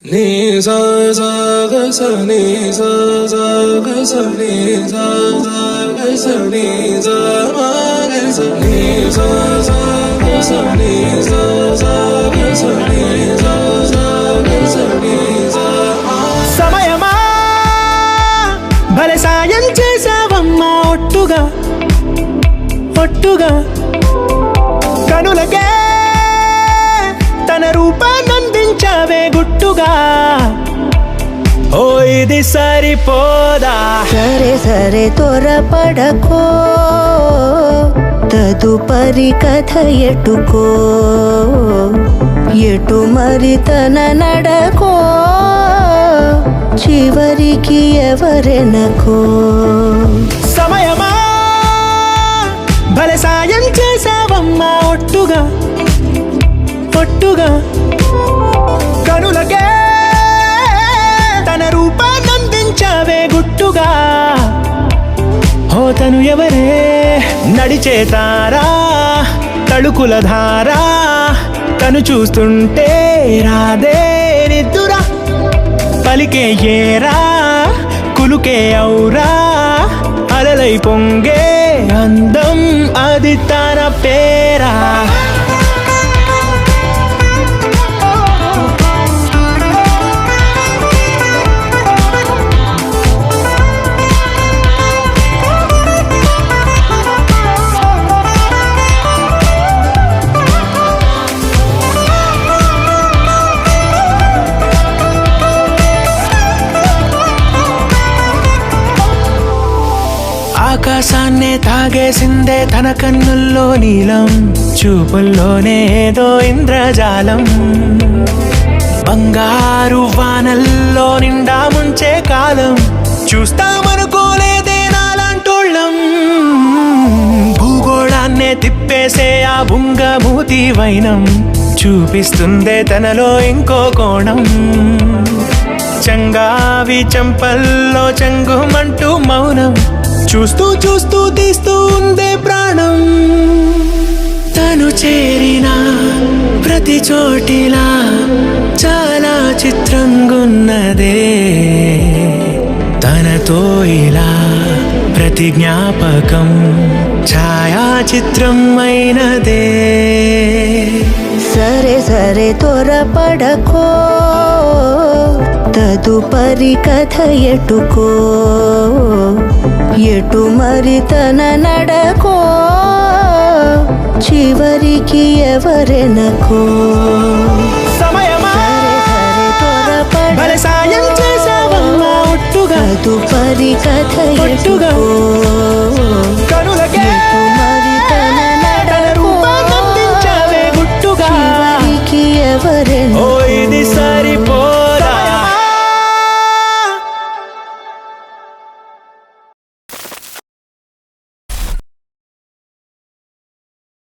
ni sa sa ga sa ni sa sa ga sa ni sa sa ga sa ni sa ma ga sa ni sa sa ga sa ni sa sa ga sa ni sa sa ga sa ni sa ma సమయమా భలే సాయం చేసావమ్మా ఒట్టుగా ఒట్టుగా కనులకే తన రూపాన్నందించావే గుట్టుగా ఓ ఇది సరిపోదా సరే సరే త్వరపడకో తదుపరి కథ ఎటుకో ఎటు మరి తన నడకో చివరికి ఎవరెనకో సమయమా భలే సాయం చేసావమ్మా ఒట్టుగా ఒట్టుగా కనులకే తన రూపాన్నందించావే గుట్టుగా ఓ తను ఎవరే నడిచే తారా తళుకుల ధారా తను చూస్తుంటే రాదే నిద్దురా పలికే ఏరా కులుకే ఔరా అలలై పొంగే అందం అది తన పేరా ఆకాశాన్నే తాగేసిందే తన కన్నుల్లో నీలం చూపుల్లోనే ఏదో ఇంద్రజాలం బంగారు వానల్లో నిండా ముంచే కాలం చూస్తామనుకోలేదే నాలాంటోళ్ళం భూగోళాన్నే తిప్పేసే ఆ బుంగమూతి వైనం చూపిస్తుందే తనలో ఇంకో కోణం చంగావి చంపల్లో చంగుమంటూ మౌనం చూస్తూ చూస్తూ తీస్తూ ఉందే ప్రాణం తను చేరిన ప్రతి చోటిలా చాలా చిత్రంగున్నదే తనతో ఇలా ప్రతి జ్ఞాపకం ఛాయాచిత్రం అయినదే సరే సరే త్వరపడకో తదుపరి కథ ఎటుకో ఎటు మరి తన నడకో చివరికి ఎవరెనకో సమయమా సరే సరే భలే సాయం చేసావమ్మా ఒట్టుగా తదుపరి కథ ఒట్టుగా ఎటుకో కనులకే ఎటు మరి తన తన నడకో రూపాన్నందించావే గుట్టుగా చివరికి ఎవరెనకో ఓ